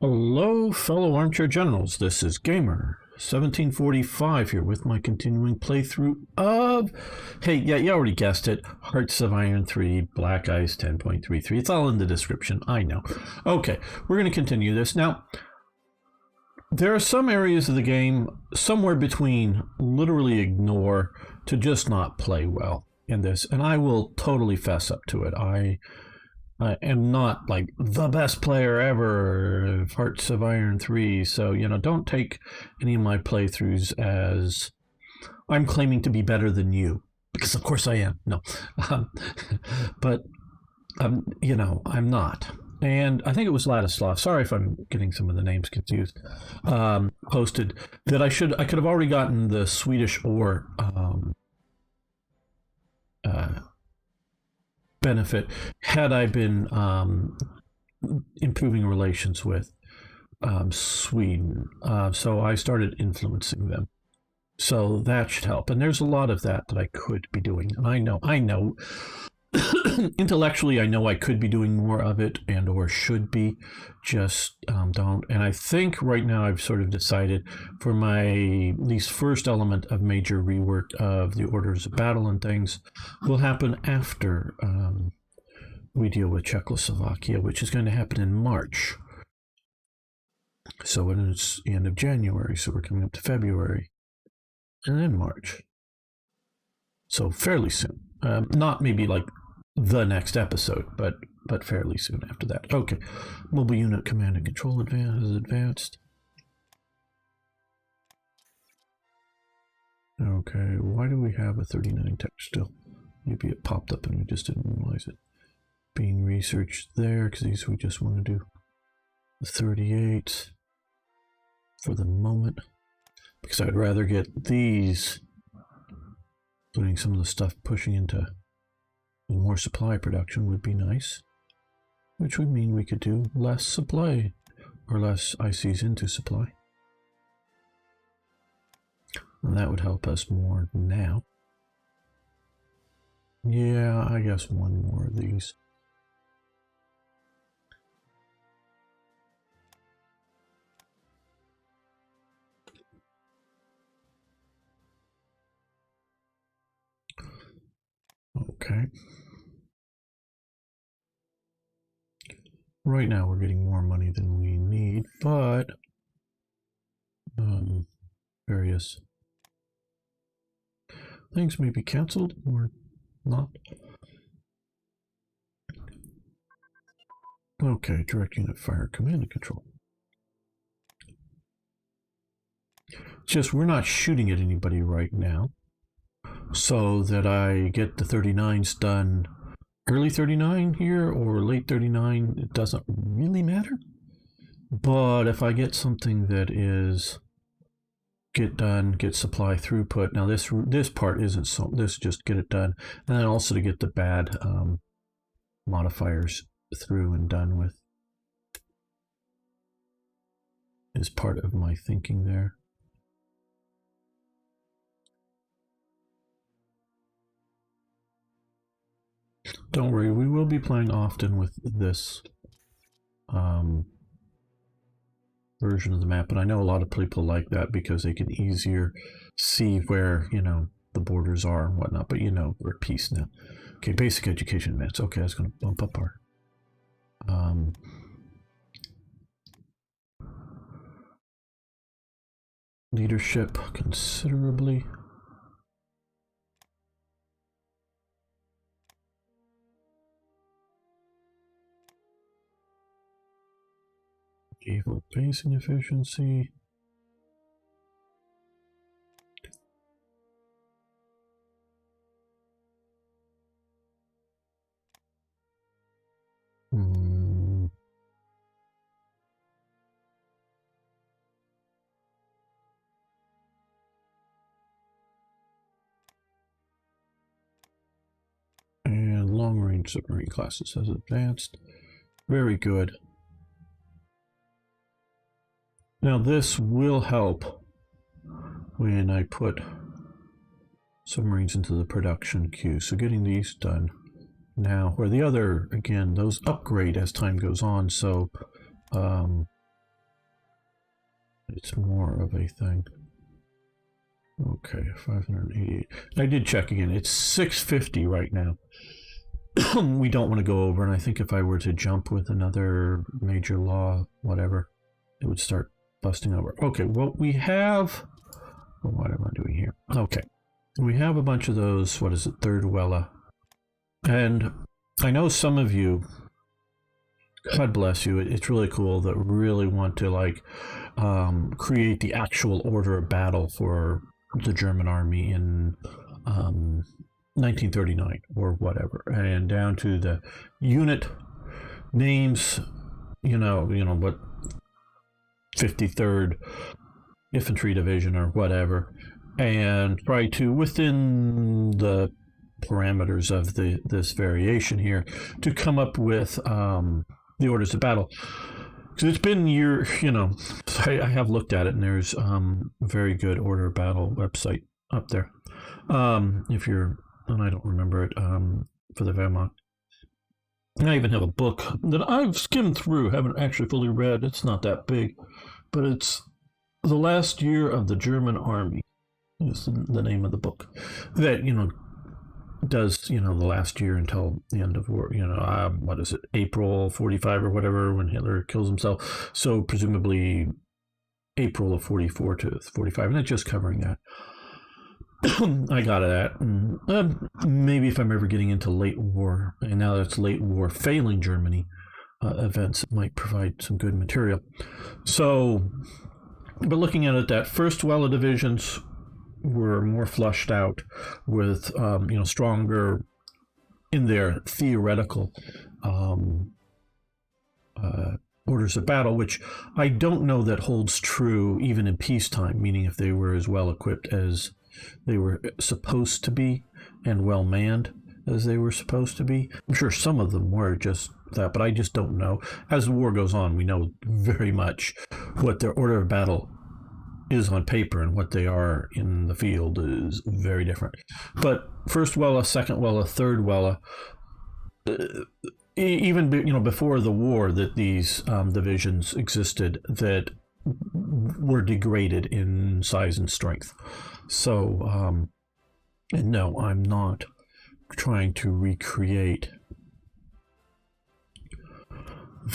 Hello, fellow armchair generals. This is Gamer 1745 here with my continuing playthrough of, hey, yeah, you already guessed it, Hearts of Iron 3, Black Ice 10.33. It's all in the description, I know. Okay, we're going to continue this. Now, there are some areas of the game somewhere between literally ignore to just not play well in this, and I will totally fess up to it. I am not like the best player ever of Hearts of Iron 3, so don't take any of my playthroughs as I'm claiming to be better than you, because of course I am. No, but I'm not. And I think it was Ladislav. Sorry if I'm getting some of the names confused. Posted that I could have already gotten the Swedish ore benefit had I been improving relations with Sweden. So I started influencing them. So that should help. And there's a lot of that I could be doing. And I know. Intellectually, I know I could be doing more of it and or should be, just don't. And I think right now I've sort of decided for my at least first element of major rework of the orders of battle and things will happen after we deal with Czechoslovakia, which is going to happen in March. So it's the end of January, so we're coming up to February and then March. So fairly soon. Not maybe like the next episode, but fairly soon after that. Okay, mobile unit command and control is advanced. Okay, why do we have a 39 tech still? Maybe it popped up and we just didn't realize it. Being researched there, because these we just want to do. The 38 for the moment, because I'd rather get these, including some of the stuff pushing into more supply production would be nice, which would mean we could do less supply or less ICs into supply, and that would help us more now. Yeah, I guess one more of these. Okay. Right now we're getting more money than we need, but various things may be canceled or not. Okay, direct unit fire command and control. Just we're not shooting at anybody right now, so that I get the 39s done early 39 here or late 39, it doesn't really matter. But if I get something that is get done, get supply throughput. Now this part isn't so, this just get it done, and then also to get the bad modifiers through and done with is part of my thinking there. Don't worry, we will be playing often with this version of the map, and I know a lot of people like that because they can easier see where the borders are and whatnot. But we're at peace now. Okay, basic education advance. Okay, I was going to bump up our leadership considerably. Evil pacing efficiency. And long range submarine classes has advanced. Very good. Now this will help when I put submarines into the production queue. So getting these done now, where the other, again, those upgrade as time goes on. So it's more of a thing. Okay, 588. I did check again. It's 650 right now. We don't want to go over, and I think if I were to jump with another major law, whatever, it would start busting over. Okay, well, we have... What am I doing here? Okay, we have a bunch of those, what is it, third Wella. And I know some of you, God bless you, it's really cool, that really want to, like, create the actual order of battle for the German army in 1939 or whatever, and down to the unit names, what 53rd Infantry Division or whatever, and try to, within the parameters of this variation here, to come up with the orders of battle. Because it's been I have looked at it, and there's a very good order of battle website up there. If you're, and I don't remember it, for the Wehrmacht. And I even have a book that I've skimmed through, haven't actually fully read. It's not that big, but it's The Last Year of the German Army is the name of the book. That, does, the last year until the end of war, what is it, April 45 or whatever, when Hitler kills himself. So presumably April of 44 to 45, and it's just covering that. I got that. Maybe if I'm ever getting into late war, and now that it's late war failing Germany events, it might provide some good material. So, but looking at it, that first Wella divisions were more flushed out with, stronger in their theoretical orders of battle, which I don't know that holds true even in peacetime, meaning if they were as well equipped as they were supposed to be and well manned as they were supposed to be. I'm sure some of them were just that, but I just don't know. As the war goes on, we know very much what their order of battle is on paper, and what they are in the field is very different. But first Wella, second Wella, third Wella, even before the war, that these divisions existed that were degraded in size and strength. So, and no, I'm not trying to recreate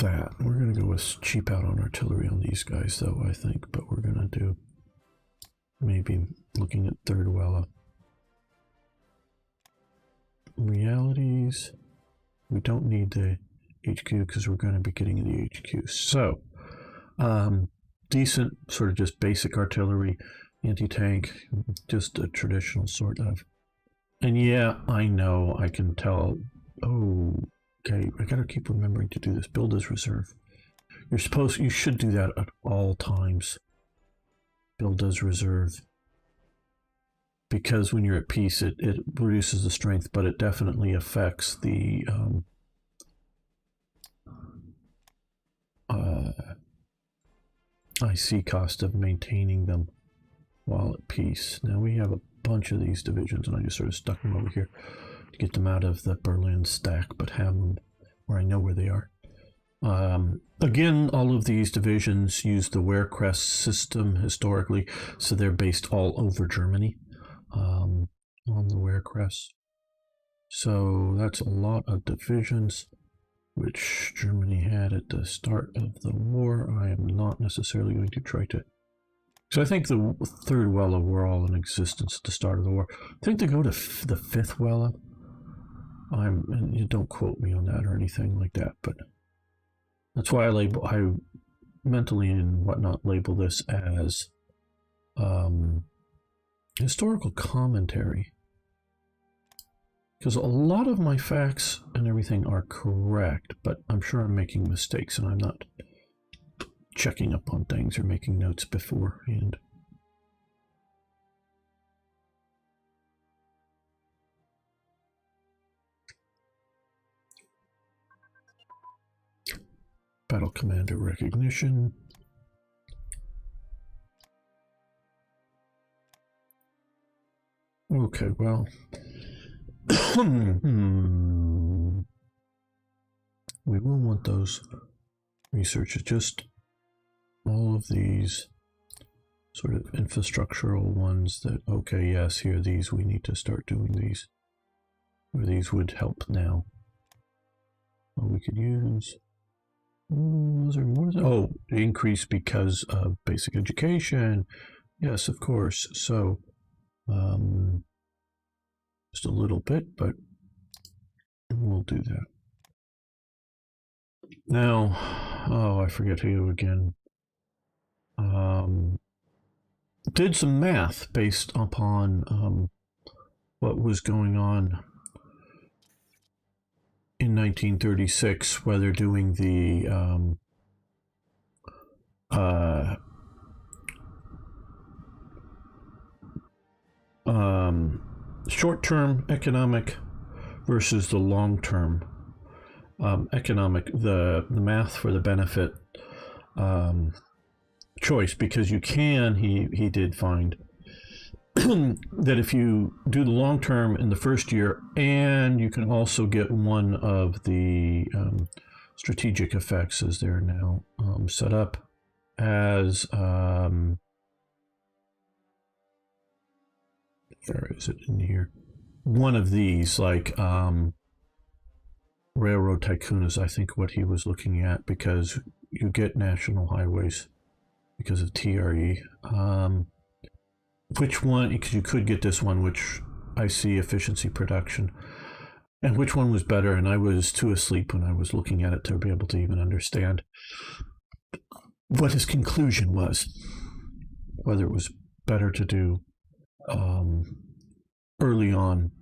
that. We're going to go with cheap out on artillery on these guys, though, I think. But we're going to do maybe looking at third Wella. Realities. We don't need the HQ because we're going to be getting the HQ. So, decent, sort of just basic artillery, anti-tank, just a traditional sort of. And yeah, I know, I can tell. Oh, okay, I gotta keep remembering to do this. Build as reserve. You should do that at all times. Build as reserve. Because when you're at peace, it reduces the strength, but it definitely affects the IC cost of maintaining them while at peace. Now we have a bunch of these divisions, and I just sort of stuck them over here to get them out of the Berlin stack, but have them where I know where they are. Again, all of these divisions use the Wehrkrest system historically, so they're based all over Germany on the Wehrkrest. So that's a lot of divisions which Germany had at the start of the war. I am not necessarily going to try to... So I think the third Wella were all in existence at the start of the war. I think they go to the fifth Wella. And you don't quote me on that or anything like that, but that's why I mentally and whatnot label this as historical commentary. Because a lot of my facts and everything are correct, but I'm sure I'm making mistakes, and I'm not checking up on things or making notes beforehand. Battle commander recognition. Okay, well... we will want those researches. Just all of these sort of infrastructural ones that, okay, yes, here, these, we need to start doing these, or these would help now. Well, we could use, was there more? Oh, increase because of basic education. Yes, of course. So, just a little bit, but we'll do that. Now, oh, I forget who again. Did some math based upon what was going on in 1936, whether doing the short-term economic versus the long-term economic, the math for the benefit choice, because you can, he did find that if you do the long term in the first year, and you can also get one of the strategic effects as they're now set up as where is it in here? One of these, like railroad tycoon is, I think, what he was looking at, because you get national highways because of TRE. Which one? Because you could get this one, which I see efficiency production, and which one was better? And I was too asleep when I was looking at it to be able to even understand what his conclusion was, whether it was better to do early on,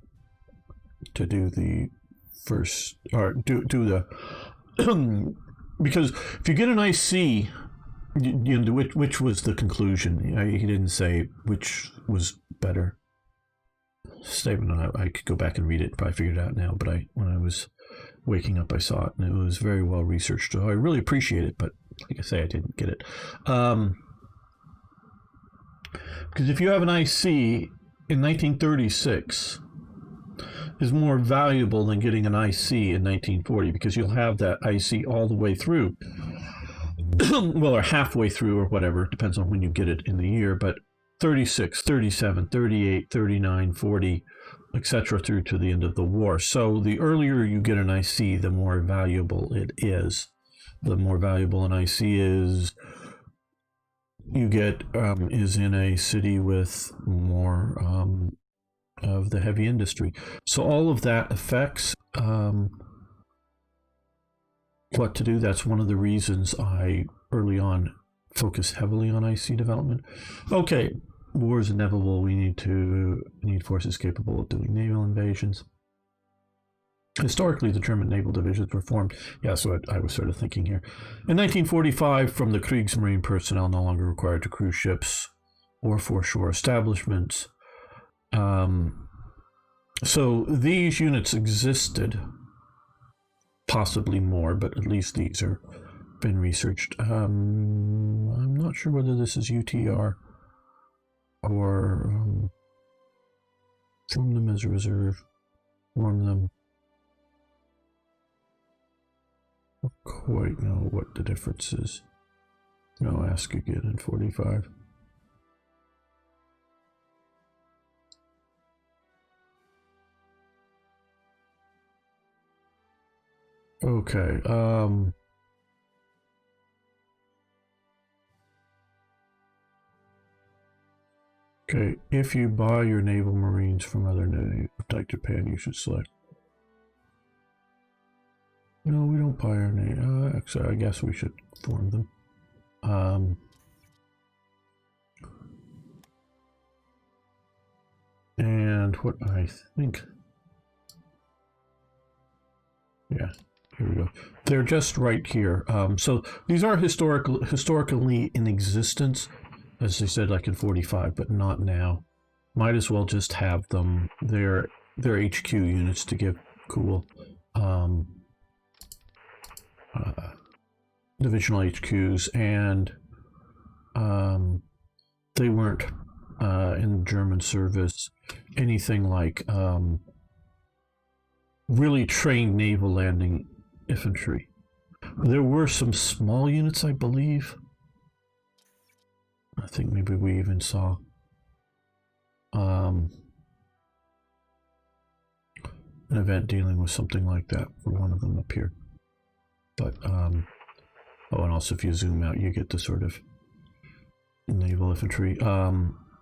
to do the first, or do the because if you get an IC, you know, which was the conclusion. He didn't say which was better. Statement. I could go back and read it. Probably figured it out now. But when I was waking up, I saw it, and it was very well researched. So I really appreciate it. But like I say, I didn't get it. Because if you have an IC in 1936, is more valuable than getting an IC in 1940, because you'll have that IC all the way through. Well, or halfway through, or whatever, depends on when you get it in the year, but 36, 37, 38, 39, 40, etc., through to the end of the war. So the earlier you get an IC, the more valuable it is. The more valuable an IC is, you get is in a city with more of the heavy industry. So all of that affects what to do. That's one of the reasons I early on focused heavily on IC development. Okay, war is inevitable. We need forces capable of doing naval invasions. Historically, the German naval divisions were formed. Yeah, so I was sort of thinking here. In 1945, from the Kriegsmarine personnel no longer required to cruise ships or foreshore establishments. So these units existed, possibly more, but at least these are been researched. I'm not sure whether this is UTR or form them as a reserve, form them. I don't quite know what the difference is. No, ask again in 45. Okay, okay, if you buy your naval marines from other navies like Japan, you should select. No, we don't buy our name. Actually, I guess we should form them. And what I think, yeah, here we go. They're just right here. So these are historically in existence, as they said, like in 45, but not now. Might as well just have them. They're HQ units to give cool divisional HQs, and they weren't in German service anything like really trained naval landing infantry. There were some small units, I believe, I think maybe we even saw an event dealing with something like that for one of them up here. But oh, and also if you zoom out, you get the sort of naval infantry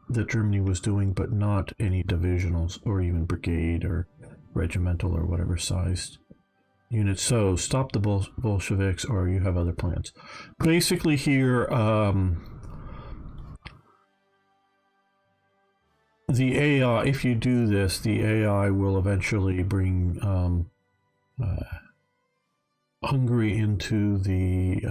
that Germany was doing, but not any divisionals or even brigade or regimental or whatever sized units. So stop the Bolsheviks, or you have other plans. Basically here, the AI, if you do this, the AI will eventually bring Hungary into the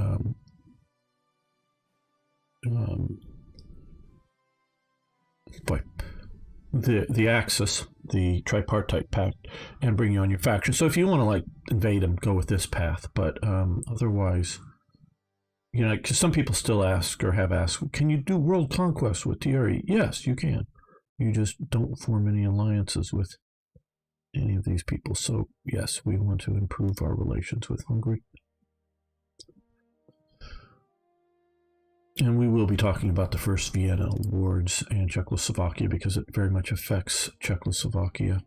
Axis, the tripartite pact, and bring you on your faction. So if you want to like invade them, go with this path. But otherwise, you know, because some people still ask or have asked, can you do world conquest with Thierry? Yes, you can. You just don't form any alliances with any of these people. So yes, we want to improve our relations with Hungary. And we will be talking about the first Vienna Awards and Czechoslovakia because it very much affects Czechoslovakia.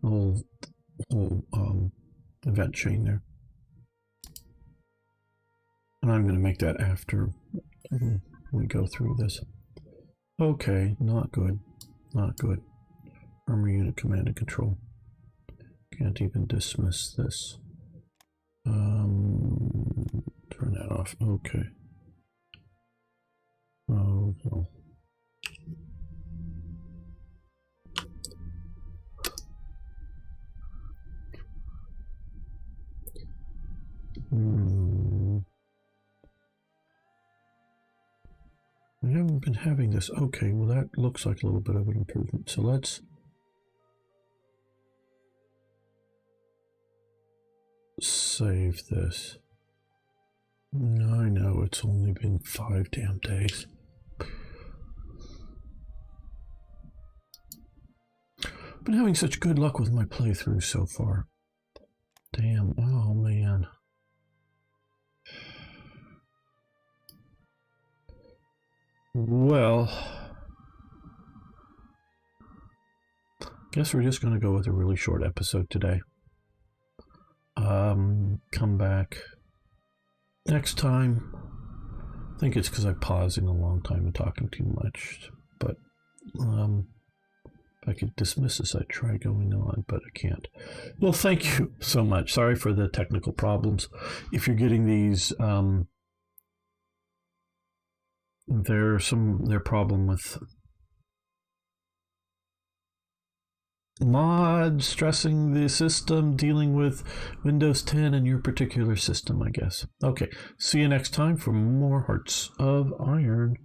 Whole event chain there. And I'm going to make that after we go through this. Okay, not good. Not good. Armor unit command and control. Can't even dismiss this. Turn that off. Okay. Oh, no. We haven't been having this. Okay, well that looks like a little bit of an improvement. So let's save this. I know it's only been 5 damn days. Been having such good luck with my playthrough so far. Damn, oh man. Well, guess we're just going to go with a really short episode today. Come back next time. I think it's because I'm pausing a long time and talking too much. But if I could dismiss this, I'd try going on, but I can't. Well, thank you so much. Sorry for the technical problems. If you're getting these, their problem with mods stressing the system, dealing with Windows 10 and your particular system, I guess. Okay, see you next time for more Hearts of Iron.